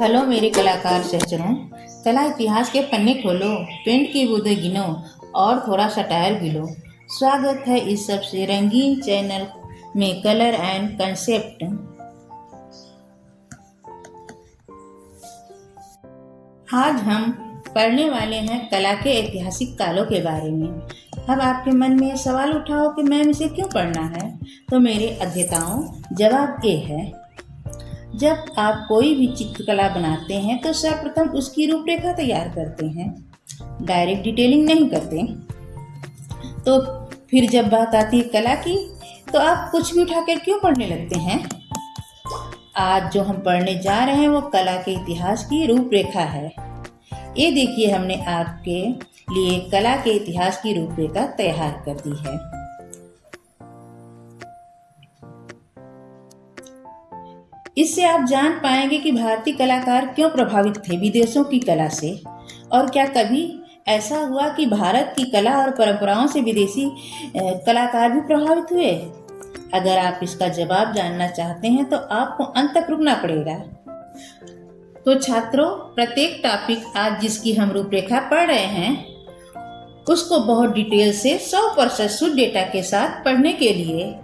Hello मेरे कलाकार सहचरों। कला इतिहास के पन्ने खोलो, पेंट की बूंदें गिनो और थोड़ा सा टायर भी लो। स्वागत है इस सबसे रंगीन चैनल में कलर एंड कंसेप्ट। आज हम पढ़ने वाले हैं कला के ऐतिहासिक कालों के बारे में। अब आपके मन में सवाल उठा हो कि मैम इसे क्यों पढ़ना है, तो मेरे अध्येताओं जवाब ये है। जब आप कोई भी चित्रकला बनाते हैं तो सर्वप्रथम उसकी रूपरेखा तैयार करते हैं, डायरेक्ट डिटेलिंग नहीं करते। तो फिर जब बात आती है कला की, तो आप कुछ भी उठाकर क्यों पढ़ने लगते हैं। आज जो हम पढ़ने जा रहे हैं वो कला के इतिहास की रूपरेखा है। ये देखिए, हमने आपके लिए कला के इतिहास की रूपरेखा तैयार कर दी है। इससे आप जान पाएंगे कि भारतीय कलाकार क्यों प्रभावित थे विदेशों की कला से, और क्या कभी ऐसा हुआ कि भारत की कला और परंपराओं से विदेशी कलाकार भी प्रभावित हुए। अगर आप इसका जवाब जानना चाहते हैं तो आपको अंत तक रुकना पड़ेगा। तो छात्रों, प्रत्येक टॉपिक आज जिसकी हम रूपरेखा पढ़ रहे हैं उसको बहुत डिटेल से 100% शुद्ध डेटा के साथ पढ़ने के लिए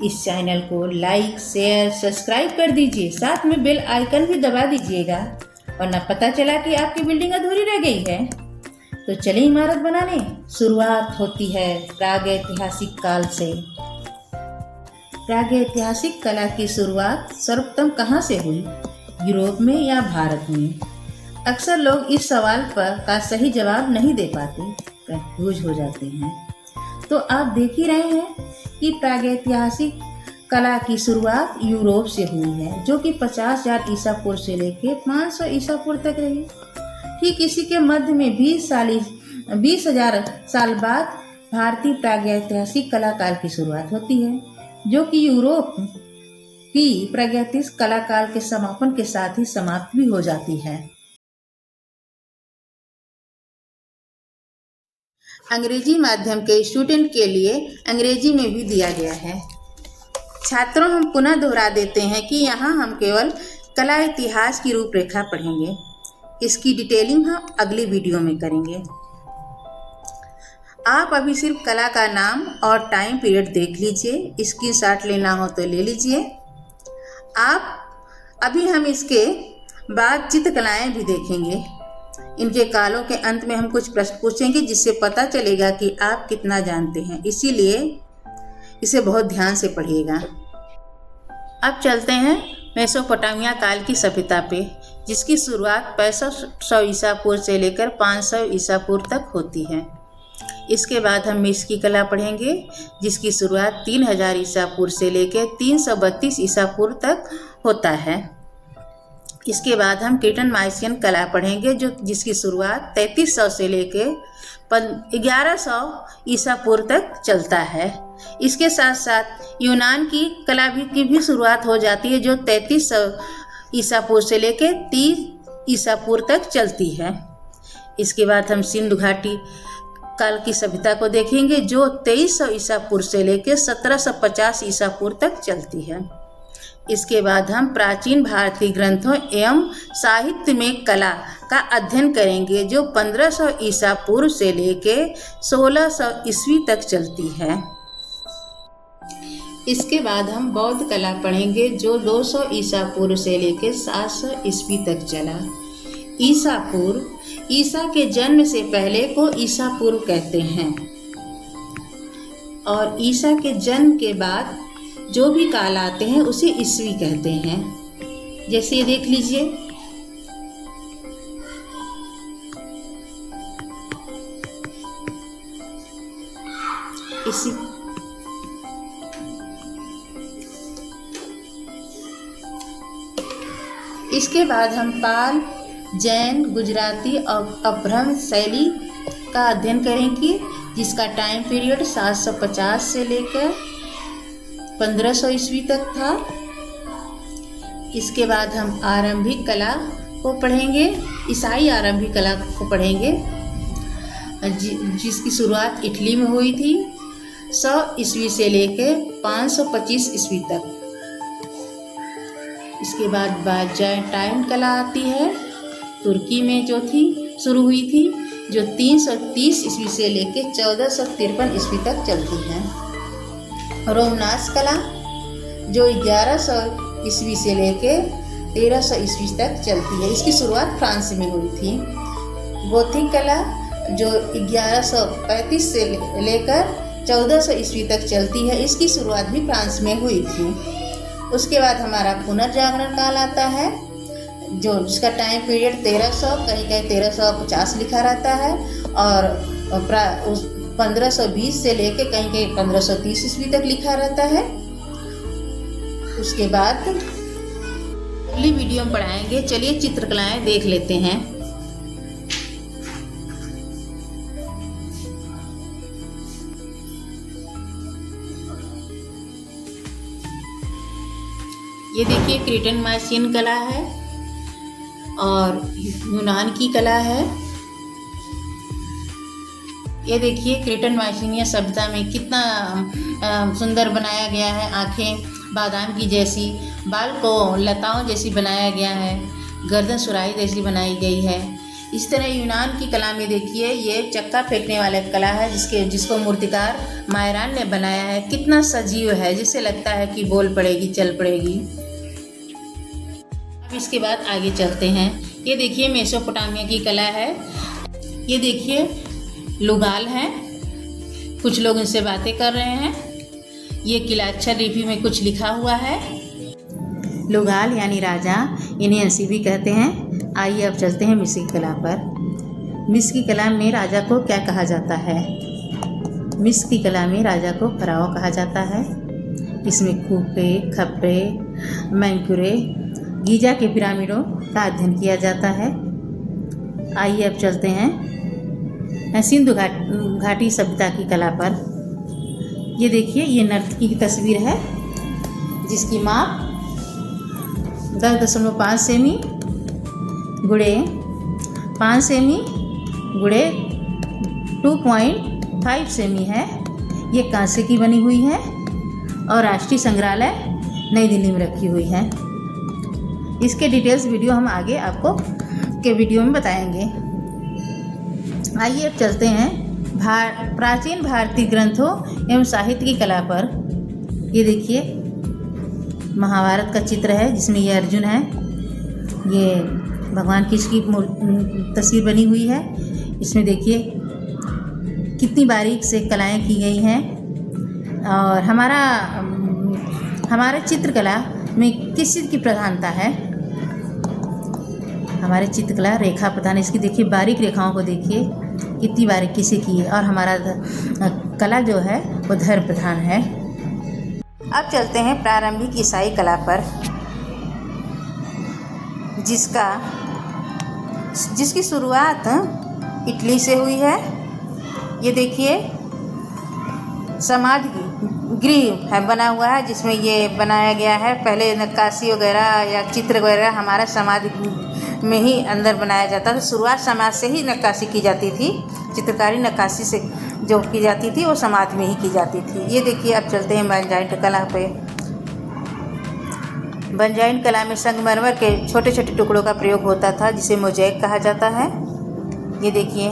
इस चैनल को लाइक, शेयर, सब्सक्राइब कर दीजिए। साथ में बेल आइकन भी दबा दीजिएगा, वरना पता चला कि आपकी बिल्डिंग अधूरी रह गई है। तो चलिए इमारत बनाने। शुरुआत होती है प्रागैतिहासिक काल से। प्रागैतिहासिक कला की शुरुआत सर्वप्रथम कहाँ से हुई, यूरोप में या भारत में? अक्सर लोग इस सवाल का सही जवाब नहीं दे पाते, कंफ्यूज हो जाते हैं। तो आप देख ही रहे हैं कि प्रागैतिहासिक कला की शुरुआत यूरोप से हुई है, जो कि 50,000 ईसा पूर्व से लेकर 500 ईसा पूर्व तक रही। ठीक इसी के मध्य में 20,000 साल बाद भारतीय प्रागैतिहासिक कलाकाल की शुरुआत होती है, जो कि यूरोप की प्रागैतिहासिक कलाकाल के समापन के साथ ही समाप्त भी हो जाती है। अंग्रेजी माध्यम के स्टूडेंट के लिए अंग्रेजी में भी दिया गया है। छात्रों, हम पुनः दोहरा देते हैं कि यहाँ हम केवल कला इतिहास की रूपरेखा पढ़ेंगे। इसकी डिटेलिंग हम अगली वीडियो में करेंगे। आप अभी सिर्फ कला का नाम और टाइम पीरियड देख लीजिए, स्क्रीनशॉट लेना हो तो ले लीजिए। अभी हम इसके बाद चित्रकलाएं भी देखेंगे। इनके कालों के अंत में हम कुछ प्रश्न पूछेंगे जिससे पता चलेगा कि आप कितना जानते हैं, इसीलिए इसे बहुत ध्यान से पढ़िएगा। अब चलते हैं मेसोपोटामिया काल की सभ्यता पे, जिसकी शुरुआत 6500 ईसा पूर्व से लेकर 500 ईसा पूर्व तक होती है। इसके बाद हम मिस्र की कला पढ़ेंगे, जिसकी शुरुआत 3000 ईसा पूर्व से लेकर 332 ईसा पूर्व तक होता है। इसके बाद हम क्रेटन माइसियन कला पढ़ेंगे, जिसकी शुरुआत 3300 से लेकर 1100 ईसा पूर्व तक चलता है। इसके साथ साथ यूनान की कला की भी शुरुआत हो जाती है, जो 3300 ईसा पूर्व से लेकर 30 ईसा पूर्व तक चलती है। इसके बाद हम सिंधु घाटी काल की सभ्यता को देखेंगे, जो 2300 ईसा पूर्व से लेकर 1750 ईसा पूर्व तक चलती है। इसके बाद हम प्राचीन भारतीय ग्रंथों एवं साहित्य में कला का अध्ययन करेंगे, जो 1500 ईसा पूर्व से लेकर 1600 ईस्वी तक चलती है। इसके बाद हम बौद्ध कला पढ़ेंगे, जो 200 ईसा पूर्व से लेकर 700 ईस्वी तक चला। ईसा पूर्व, ईसा के जन्म से पहले को ईसा पूर्व कहते हैं, और ईसा के जन्म के बाद जो भी काल आते हैं उसे ईस्वी कहते हैं। जैसे ये देख लीजिए, इसके बाद हम पाल, जैन, गुजराती और अपभ्रंश शैली का अध्ययन करेंगे, जिसका टाइम पीरियड 750 से लेकर 1500 ईस्वी तक था। इसके बाद हम आरंभिक कला को पढ़ेंगे, ईसाई आरंभिक कला को पढ़ेंगे, जिसकी शुरुआत इटली में हुई थी 100 ईस्वी से लेकर 525 ईस्वी तक। इसके बाद बायजेंटाइन कला आती है, तुर्की में जो थी शुरू हुई थी, जो 330 ईस्वी से लेकर 1453 ईस्वी तक चलती है। रोमनास कला जो 1100 ईस्वी से लेकर 1300 ईस्वी तक चलती है, इसकी शुरुआत फ्रांस में हुई थी। गोथिक कला जो 1135 से लेकर 1400 ईस्वी तक चलती है, इसकी शुरुआत भी फ्रांस में हुई थी। उसके बाद हमारा पुनर्जागरण काल आता है, जो जिसका टाइम पीरियड 1300, कहीं कहीं 1350 लिखा रहता है, और 1520 से लेकर कहीं कहीं 1530 ईस्वी तक लिखा रहता है। उसके बाद अगली वीडियो में पढ़ाएंगे। चलिए चित्रकलाएं देख लेते हैं। ये देखिए क्रेटन माइसियन कला है और यूनान की कला है। ये देखिए क्रेटन माइसिनिया सभ्यता में कितना सुंदर बनाया गया है। आँखें बादाम की जैसी, बाल को लताओं जैसी बनाया गया है, गर्दन सुराही जैसी बनाई गई है। इस तरह यूनान की कला में देखिए ये चक्का फेंकने वाला कला है, जिसको मूर्तिकार मायरान ने बनाया है। कितना सजीव है, जिससे लगता है कि बोल पड़ेगी, चल पड़ेगी। अब इसके बाद आगे चलते हैं। ये देखिए मेसोपोटामिया की कला है। ये देखिए लुगाल हैं, कुछ लोग इनसे बातें कर रहे हैं। ये किलाक्षर लिपि में कुछ लिखा हुआ है। लुगाल यानी राजा, इन्हें असीबी कहते हैं। आइए अब चलते हैं मिस्र की कला पर। मिस्र की कला में राजा को क्या कहा जाता है? मिस्र की कला में राजा को फराओ कहा जाता है। इसमें खूफे, खप्रे, मैंकुरे, गीजा के पिरामिडों का अध्ययन किया जाता है। आइए अब चलते हैं सिंधु घाटी सभ्यता की कला पर। ये देखिए ये नर्तकी की तस्वीर है, जिसकी माप 10.5 सेमी गुणे 5 सेमी गुणे 2.5 सेमी है। ये कांसे की बनी हुई है और राष्ट्रीय संग्रहालय नई दिल्ली में रखी हुई है। इसके डिटेल्स वीडियो हम आगे आपको के वीडियो में बताएंगे। आइए अब चलते हैं प्राचीन भारतीय ग्रंथों एवं साहित्य की कला पर। ये देखिए महाभारत का चित्र है, जिसमें ये अर्जुन है। ये भगवान कृष्ण की तस्वीर बनी हुई है। इसमें देखिए कितनी बारीक से कलाएं की गई हैं। और हमारा चित्रकला में किस चीज़ की प्रधानता है? हमारे चित्रकला रेखा प्रधान। इसकी देखिए बारीक रेखाओं को देखिए कितनी बारीकी से की है। और हमारा कला जो है वो धर्म प्रधान है। अब चलते हैं प्रारंभिक ईसाई कला पर, जिसकी शुरुआत इटली से हुई है। ये देखिए समाधि गृह है बना हुआ है, जिसमें ये बनाया गया है। पहले नक्काशी वगैरह या चित्र वगैरह हमारा समाधि में ही अंदर बनाया जाता था। शुरुआत समाज से ही नक्काशी की जाती थी। चित्रकारी नक्काशी से जो की जाती थी वो समाधि में ही की जाती थी। ये देखिए अब चलते हैं बायजेंटाइन कला पे। बायजेंटाइन कला में संगमरमर के छोटे छोटे टुकड़ों का प्रयोग होता था, जिसे मोज़ेक कहा जाता है। ये देखिए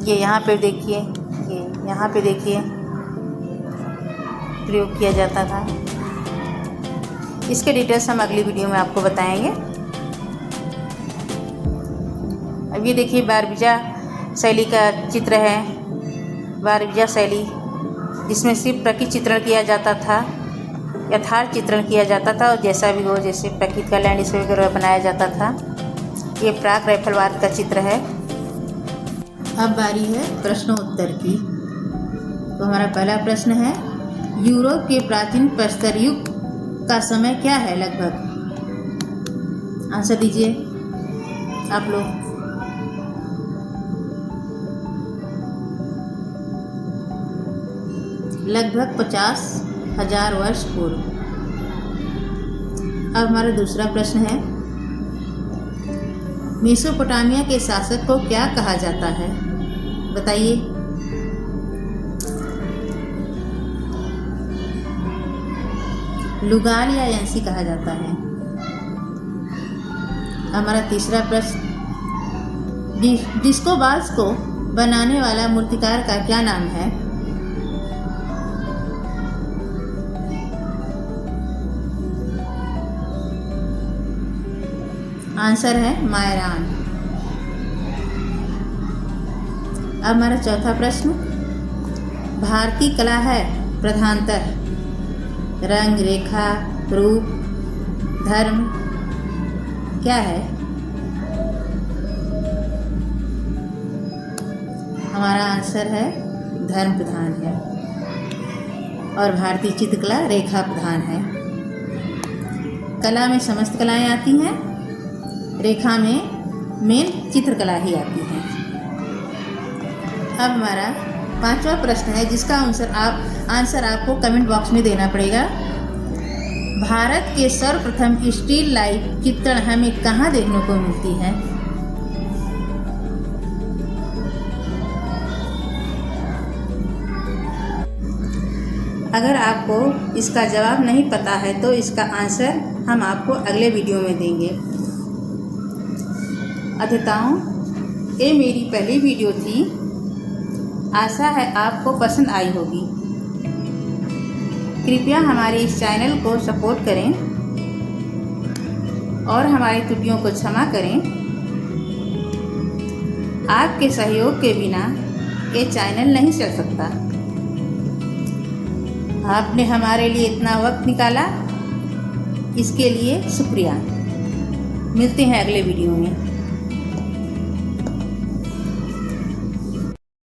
ये यहाँ पे देखिए, ये यहाँ पे देखिए प्रयोग किया जाता था। इसके डिटेल्स हम अगली वीडियो में आपको बताएंगे। अब ये देखिए बारबीजा शैली का चित्र है। बारबीजा शैली, जिसमें सिर्फ प्रकृति चित्रण किया जाता था, यथार्थ चित्रण किया जाता था, और जैसा भी हो, जैसे प्रकृति का लैंडस्केप वगैरह बनाया जाता था। ये प्राक राइफलवाद का चित्र है। अब बारी है प्रश्नोत्तर की। तो हमारा पहला प्रश्न है, यूरोप के प्राचीन प्रस्तर युग का समय क्या है लगभग? आंसर दीजिए आप लोग। लगभग 50,000 वर्ष पूर्व। अब हमारा दूसरा प्रश्न है, मेसोपोटामिया के शासक को क्या कहा जाता है? बताइए। लुगाल या यंसी कहा जाता है। हमारा तीसरा प्रश्न, डिस्को बाल्स को बनाने वाला मूर्तिकार का क्या नाम है? आंसर है मायरान। अब हमारा चौथा प्रश्न, भारतीय कला है प्रधानतः रंग, रेखा, रूप, धर्म, क्या है? हमारा आंसर है धर्म प्रधान है और भारतीय चित्रकला रेखा प्रधान है। कला में समस्त कलाएं आती हैं, रेखा में मेन चित्रकला ही आती है। अब हमारा पांचवा प्रश्न है जिसका आंसर आपको कमेंट बॉक्स में देना पड़ेगा। भारत के सर्वप्रथम स्टिल लाइफ चित्रण हमें कहाँ देखने को मिलती है? अगर आपको इसका जवाब नहीं पता है तो इसका आंसर हम आपको अगले वीडियो में देंगे। अध्येताओं, ये मेरी पहली वीडियो थी। आशा है आपको पसंद आई होगी। कृपया हमारे इस चैनल को सपोर्ट करें और हमारी त्रुटियों को क्षमा करें। आपके सहयोग के बिना ये चैनल नहीं चल सकता। आपने हमारे लिए इतना वक्त निकाला, इसके लिए शुक्रिया। मिलते हैं अगले वीडियो में।